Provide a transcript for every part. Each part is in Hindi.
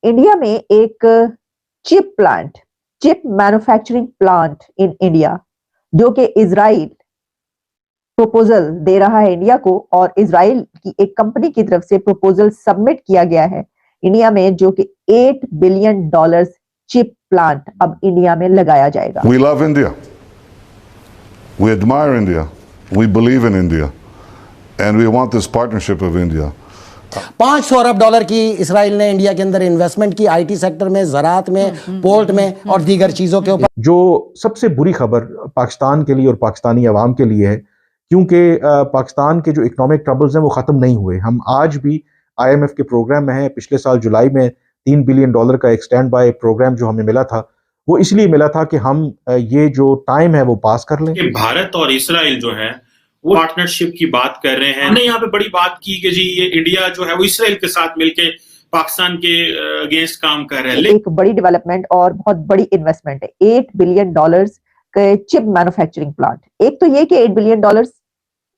इंडिया में एक chip manufacturing plant in India, जो कि इजराइल प्रपोजल दे रहा है इंडिया को, और इजराइल की एक कंपनी की तरफ से प्रपोजल सबमिट किया गया है इंडिया में, जो कि $8 बिलियन चिप प्लांट अब इंडिया में लगाया जाएगा। We love India. We admire India. We believe in India. And we want this partnership of India. 500 Arab dollar की इसराइल ने इंडिया के अंदर इन्वेस्टमेंट की, आईटी सेक्टर में, ज़राअत में, पोर्ट में और दीगर चीज़ों के ऊपर। जो सबसे बुरी खबर पाकिस्तान के लिए और पाकिस्तानी अवाम के लिए है, क्योंकि पाकिस्तान के जो इकोनॉमिक ट्रबल्स हैं वो ख़त्म नहीं हुए। हम आज भी IMF के प्रोग्राम में हैं। पिछले साल जुलाई में $3 बिलियन का एक स्टैंड बाय प्रोग्राम जो हमें मिला था, वो इसलिए मिला था कि हम ये जो टाइम है वो पास कर लें। कि भारत और इसराइल जो है वो पार्टनरशिप की बात कर रहे हैं। हमने यहाँ पे बड़ी बात की कि जी ये इंडिया जो है वो इसराइल के साथ मिलके पाकिस्तान के अगेंस्ट काम कर रहे हैं। एक बड़ी डेवलपमेंट और बहुत बड़ी इन्वेस्टमेंट है, $8 बिलियन के चिप मैन्युफैक्चरिंग प्लांट। एक तो ये कि $8 बिलियन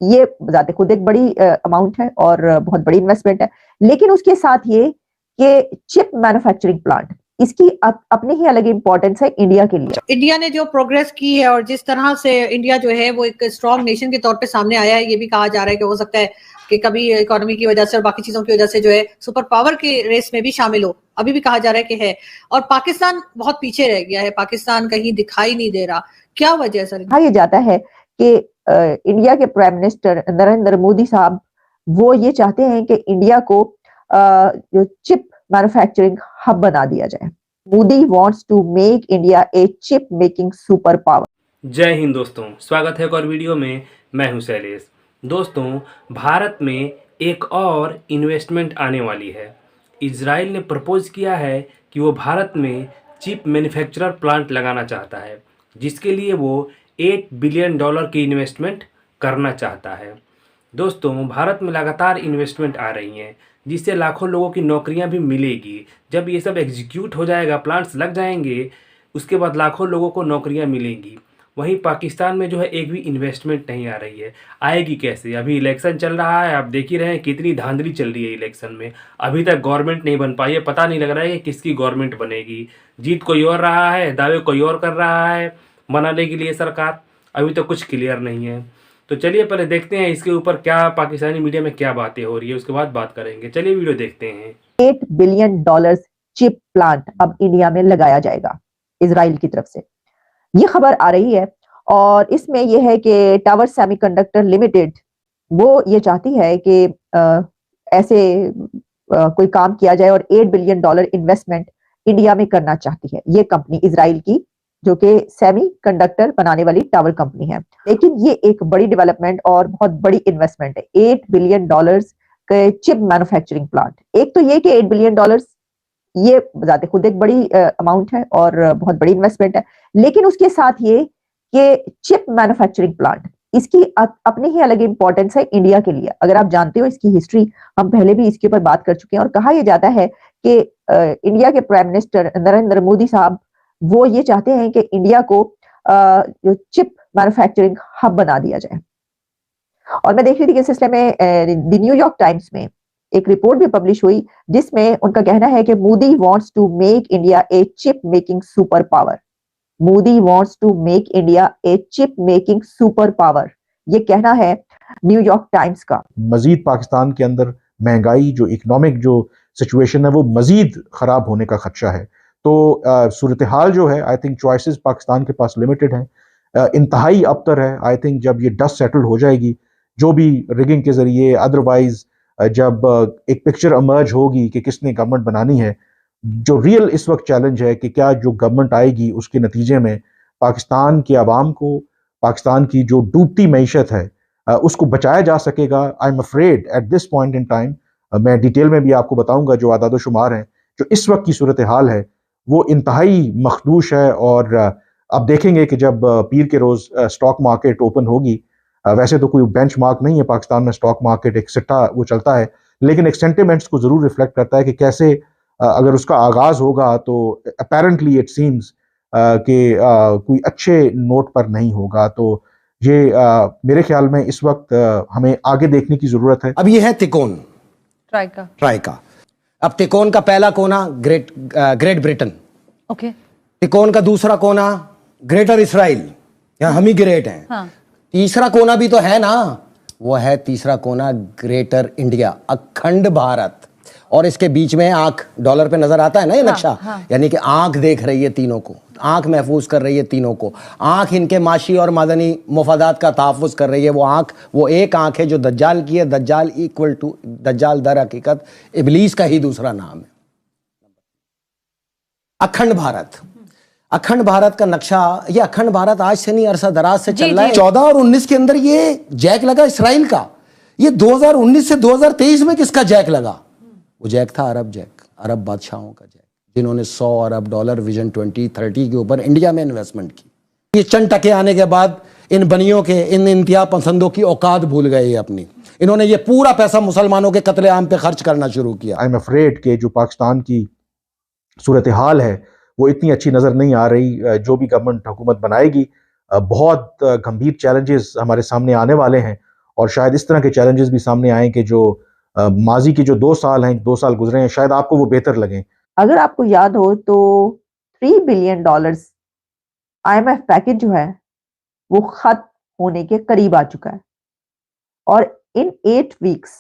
ये जाते खुद एक बड़ी अमाउंट है और बहुत बड़ी इन्वेस्टमेंट है, लेकिन उसके साथ ये कि चिप मैन्युफैक्चरिंग प्लांट, इसकी अपनी ही अलग इंपॉर्टेंस है इंडिया के लिए। इंडिया ने जो प्रोग्रेस की है और जिस तरह से इंडिया जो है वो एक स्ट्रॉन्ग नेशन के तौर पे सामने आया है, ये भी कहा जा रहा है कि हो सकता है कि कभी इकोनॉमी की वजह से और बाकी चीजों की वजह से जो है सुपर पावर के रेस में भी शामिल हो। अभी भी कहा जा रहा है कि है, और पाकिस्तान बहुत पीछे रह गया है, पाकिस्तान कहीं दिखाई नहीं दे रहा। क्या वजह है सर? कहा यह जाता है कि इंडिया के प्राइम मिनिस्टर नरेंद्र मोदी साहब वो ये चाहते हैं कि इंडिया को जो चिप मैन्युफैक्चरिंग हब बना दिया जाए। Modi wants to make India a chip making super power. जय हिंद दोस्तों, स्वागत है एक और वीडियो में। मैं हूं शैलेश। दोस्तों, भारत में एक और इन्वेस्टमेंट आने वाली है। इजराइल ने प्रपोज किया है कि वो भारत में चिप मैन्युफैक्चरर प्लांट लगाना चाहता है, जिसके लिए वो $8 बिलियन की इन्वेस्टमेंट करना चाहता है। दोस्तों, भारत में लगातार इन्वेस्टमेंट आ रही हैं, जिससे लाखों लोगों की नौकरियां भी मिलेगी। जब ये सब एग्जीक्यूट हो जाएगा, प्लांट्स लग जाएंगे, उसके बाद लाखों लोगों को नौकरियां मिलेंगी। वहीं पाकिस्तान में जो है एक भी इन्वेस्टमेंट नहीं आ रही है। आएगी कैसे? अभी इलेक्शन चल रहा है, आप देख ही रहे हैं कितनी धांधली चल रही है इलेक्शन में। अभी तक गवर्नमेंट नहीं बन पाई है, पता नहीं लग रहा है कि किसकी गवर्नमेंट बनेगी। जीत कोई और रहा है, दावे कोई और कर रहा है बनाने के लिए सरकार। अभी तो कुछ क्लियर नहीं है। तो चलिए पहले देखते हैं इसके ऊपर क्या पाकिस्तानी मीडिया में क्या बातें हो रही है, उसके बाद बात करेंगे। चलिए वीडियो देखते हैं। $8 बिलियन चिप प्लांट अब इंडिया में लगाया जाएगा इजराइल की तरफ से, ये खबर आ रही है। और इसमें यह है कि टावर सेमीकंडक्टर लिमिटेड वो ये चाहती है कि ऐसे कोई काम किया जाए और $8 बिलियन इन्वेस्टमेंट इंडिया में करना चाहती है ये कंपनी इजराइल की, जो कि सेमी कंडक्टर बनाने वाली टावर कंपनी है। लेकिन ये एक बड़ी डेवलपमेंट और बहुत बड़ी इन्वेस्टमेंट है, $8 बिलियन के चिप मैन्युफैक्चरिंग प्लांट। एक तो ये कि $8 बिलियन ये जाते खुद एक बड़ी अमाउंट है और बहुत बड़ी इन्वेस्टमेंट है, लेकिन उसके साथ ये कि चिप मैन्युफैक्चरिंग प्लांट, इसकी अपनी ही अलग इंपॉर्टेंस है इंडिया के लिए। अगर आप जानते हो इसकी हिस्ट्री, हम पहले भी इसके ऊपर बात कर चुके हैं। और कहा यह जाता है कि इंडिया के प्राइम मिनिस्टर नरेंद्र मोदी साहब वो ये चाहते हैं कि इंडिया को जो चिप मैन्युफैक्चरिंग हब बना दिया जाए। और मैं देख रही थी कि इस सिलसिले में द न्यूयॉर्क टाइम्स में एक रिपोर्ट भी पब्लिश हुई, जिसमें उनका कहना है कि Modi wants to make India a chip making super power. Modi wants to make India a chip making super power, ये कहना है न्यूयॉर्क टाइम्स का। मजीद पाकिस्तान के अंदर महंगाई, जो इकोनॉमिक जो सिचुएशन है, वो मजीद खराब होने का खदशा है। तो सूरत हाल जो है, आई थिंक चॉइसेस पाकिस्तान के पास लिमिटेड हैं, इंतहाई अबतर है। आई थिंक जब ये डस्ट सेटल हो जाएगी, जो भी रिगिंग के जरिए अदरवाइज जब एक पिक्चर इमर्ज होगी कि किसने गवर्नमेंट बनानी है, जो रियल इस वक्त चैलेंज है कि क्या जो गवर्नमेंट आएगी उसके नतीजे में पाकिस्तान के आवाम को, पाकिस्तान की जो डूबती मईशत है, उसको बचाया जा सकेगा। I am afraid at this point in time, मैं डिटेल में भी आपको बताऊंगा जो आदाद शुमार हैं, जो इस वक्त की सूरत हाल है वो इंतहाई मखदूश है। और अब देखेंगे कि जब पीर के रोज़ स्टॉक मार्केट ओपन होगी, वैसे तो कोई बेंचमार्क नहीं है पाकिस्तान में स्टॉक मार्केट, एक सिट्टा वो चलता है, लेकिन एक सेंटिमेंट्स को ज़रूर रिफ्लेक्ट करता है कि कैसे अगर उसका आगाज़ होगा तो अपेरेंटली इट सीम्स कि कोई अच्छे नोट पर नहीं होगा। तो ये मेरे ख्याल में इस वक्त हमें आगे देखने की ज़रूरत है। अब ये है तिकोन ट्राइका। अब तिकोन का पहला कोना ग्रेट ब्रिटेन, ओके। तिकोन का दूसरा कोना ग्रेटर इसराइल, यहाँ हम ही ग्रेट हैं। हाँ। तीसरा कोना भी तो है ना, वो है तीसरा कोना ग्रेटर इंडिया, अखंड भारत। और इसके बीच में आंख डॉलर पे नजर आता है ना ये नक्शा, यानी कि आंख देख रही है तीनों को, आंख महफूज कर रही है तीनों को, आंख इनके माशी और मदनी मुफादात का तहफ़्फ़ुज़ कर रही है। वो आंख, वो एक आंख है जो दज्जाल की है। दज्जाल इक्वल टू, दज्जाल दर हकीकत इबलीस का ही दूसरा नाम है। अखंड भारत, अखंड भारत का नक्शा, ये अखंड भारत आज से नहीं, अरसा दराज से चल रहा है। 14 और 19 के अंदर ये जैक लगा इसराइल का। ये 2019 से 2023 में किसका जैक लगा? वो जैक था अरब जैक, अरब बादशाहों का जैक, जिन्होंने $100 अरब विजन 2030 के ऊपर इंडिया में इन्वेस्टमेंट की। ये चंद टके आने के बाद इन बनियों के, इन इंतहा पसंदों की औकात भूल गए अपनी। इन्होंने ये पूरा पैसा मुसलमानों के कत्लेआम पे खर्च करना शुरू किया। आई एम अफ्रेड कि जो पाकिस्तान की सूरत हाल है वो इतनी अच्छी नज़र नहीं आ रही। जो भी गवर्नमेंट हुकूमत बनाएगी, बहुत गंभीर चैलेंजेस हमारे सामने आने वाले हैं, और शायद इस तरह के चैलेंजेस भी सामने आए कि जो माजी की जो 2 साल हैं, 2 साल गुजरे हैं, शायद आपको वो बेहतर लगें। अगर आपको याद हो तो $3 बिलियन IMF पैकेज जो है वो खत्म होने के करीब आ चुका है, और इन 8 वीक्स,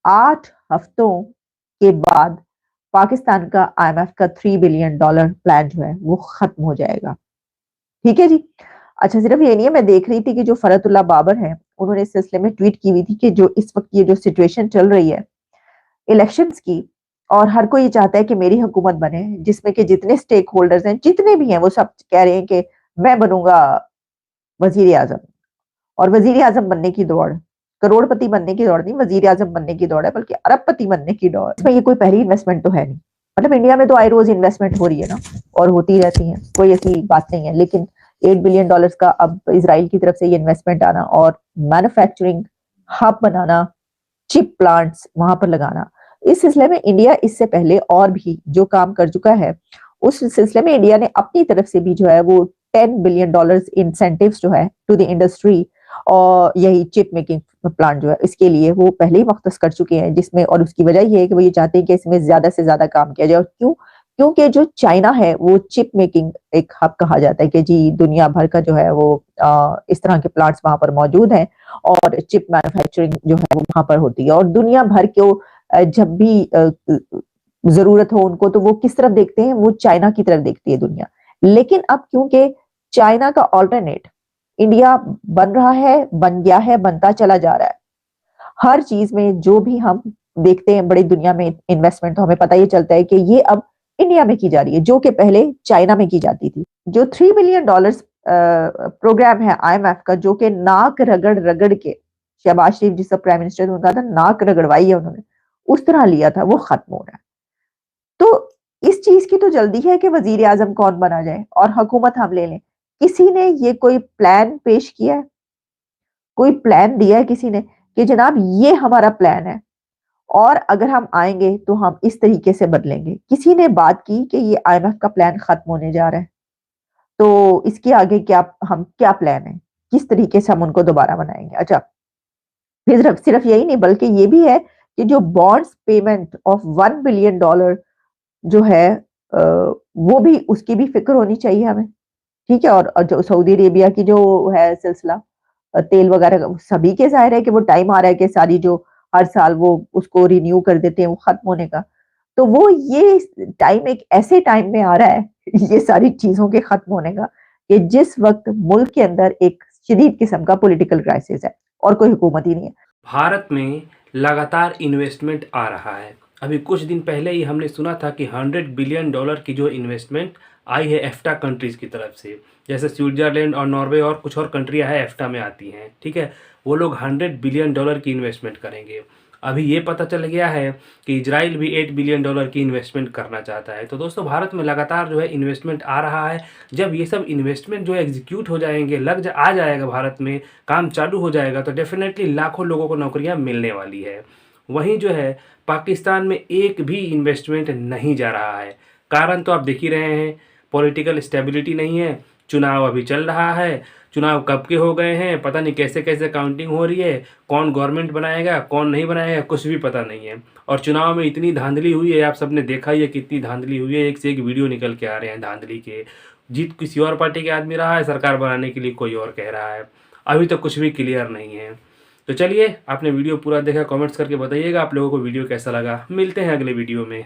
8 हफ्तों के बाद पाकिस्तान का IMF का $3 बिलियन प्लान जो है वो खत्म हो जाएगा। ठीक है जी। अच्छा, सिर्फ ये नहीं है, मैं देख रही थी कि जो फरतुल्लाह बाबर हैं, उन्होंने इस सिलसिले में ट्वीट की हुई थी कि जो इस वक्त ये जो सिचुएशन चल रही है इलेक्शंस की, और हर कोई ये चाहता है कि मेरी हुकूमत बने, जिसमें कि जितने स्टेक होल्डर्स हैं, जितने भी हैं, वो सब कह रहे हैं कि मैं बनूंगा वजीर आजम। और वजीर आजम बनने की दौड़, करोड़पति बनने की दौड़ नहीं, वजीर आजम बनने की दौड़ है, बल्कि अरबपति बनने की दौड़। इसमें ये कोई पहली इन्वेस्टमेंट तो है नहीं। मतलब इंडिया में तो आए रोज इन्वेस्टमेंट हो रही है ना, और होती रहती है, कोई ऐसी बात नहीं है। लेकिन $8 बिलियन का अब इजराइल की तरफ से ये इन्वेस्टमेंट आना, और मैन्युफैक्चरिंग हब बनाना, चिप प्लांट्स वहां पर लगाना, इस सिलसिले में इंडिया इससे पहले और भी जो काम कर चुका है, उस सिलसिले में इंडिया ने अपनी तरफ से भी जो है वो $10 बिलियन इंसेंटिव्स जो है टू द इंडस्ट्री, और यही चिप मेकिंग प्लांट जो है इसके लिए वो पहले ही मुख्तस कर चुके हैं, जिसमें, और उसकी वजह ये है कि वो ये चाहते हैं कि इसमें ज्यादा से ज्यादा काम किया जाए। और क्यों? क्योंकि जो चाइना है वो चिप मेकिंग एक हब कहा जाता है कि जी दुनिया भर का जो है वो इस तरह के प्लांट्स वहां पर मौजूद हैं, और चिप मैन्युफैक्चरिंग जो है वो वहां पर होती है। और दुनिया भर को जब भी जरूरत हो उनको, तो वो किस तरफ देखते हैं? वो चाइना की तरफ देखती है दुनिया। लेकिन अब क्योंकि चाइना का ऑल्टरनेट इंडिया बन रहा है, बन गया है, बनता चला जा रहा है, हर चीज में जो भी हम देखते हैं बड़ी दुनिया में इन्वेस्टमेंट, तो हमें पता ये चलता है कि ये अब इंडिया में की जा रही है, जो कि पहले चाइना में की जाती थी। जो $3 बिलियन प्रोग्राम है IMF का, जो कि नाक रगड़ रगड़ के, शहबाज शरीफ जिस प्राइम मिनिस्टर थे उनका था, नाक रगड़वाई है उन्होंने, उस तरह लिया था, वो खत्म हो रहा है। तो इस चीज की तो जल्दी है कि वजीर आजम कौन बना जाए और हुकूमत हम ले लें। किसी ने ये कोई प्लान पेश किया है? कोई प्लान दिया है किसी ने कि जनाब ये हमारा प्लान है, और अगर हम आएंगे तो हम इस तरीके से बदलेंगे? किसी ने बात की कि ये IMF का प्लान खत्म होने जा रहा है, तो इसके आगे क्या प्लान है, किस तरीके से हम उनको दोबारा बनाएंगे? अच्छा, फिर सिर्फ यही नहीं, बल्कि ये भी है कि जो बॉन्ड्स पेमेंट ऑफ $1 बिलियन जो है, वो भी, उसकी भी फिक्र होनी चाहिए हमें। ठीक है। और जो सऊदी अरेबिया की जो है सिलसिला, तेल वगैरह, सभी के जाहिर है कि वो टाइम आ रहा है कि सारी जो हर साल वो उसको रिन्यू कर देते हैं, वो खत्म होने का। तो वो ये टाइम एक ऐसे टाइम में आ रहा है ये सारी चीजों के खत्म होने का, कि जिस वक्त मुल्क के अंदर एक शदीद किस्म का पॉलिटिकल क्राइसिस है और कोई हुकूमत ही नहीं है। भारत में लगातार इन्वेस्टमेंट आ रहा है। अभी कुछ दिन पहले ही हमने सुना था कि $100 बिलियन की जो इन्वेस्टमेंट आई है एफ्टा कंट्रीज़ की तरफ से, जैसे स्विट्ज़रलैंड और नॉर्वे और कुछ और कंट्रियां हैं एफ्टा में आती हैं, ठीक है। वो लोग $100 बिलियन की इन्वेस्टमेंट करेंगे। अभी ये पता चल गया है कि इजराइल भी $8 बिलियन की इन्वेस्टमेंट करना चाहता है। तो दोस्तों, भारत में लगातार जो है इन्वेस्टमेंट आ रहा है। जब ये सब इन्वेस्टमेंट जो है एग्जीक्यूट हो जाएंगे, आ जाएगा, भारत में काम चालू हो जाएगा, तो डेफिनेटली लाखों लोगों को नौकरियां मिलने वाली है। वहीं जो है पाकिस्तान में एक भी इन्वेस्टमेंट नहीं जा रहा है। कारण तो आप देख ही रहे हैं, पॉलिटिकल स्टेबिलिटी नहीं है, चुनाव अभी चल रहा है, चुनाव कब के हो गए हैं, पता नहीं कैसे कैसे काउंटिंग हो रही है, कौन गवर्नमेंट बनाएगा कौन नहीं बनाएगा कुछ भी पता नहीं है। और चुनाव में इतनी धांधली हुई है, आप सबने देखा ही है कितनी धांधली हुई है, एक से एक वीडियो निकल के आ रहे हैं धांधली के। जीत किसी और पार्टी के आदमी रहा है, सरकार बनाने के लिए कोई और कह रहा है, अभी तक कुछ भी क्लियर नहीं है। तो चलिए, आपने वीडियो पूरा देखा, कमेंट्स करके बताइएगा आप लोगों को वीडियो कैसा लगा। मिलते हैं अगले वीडियो में।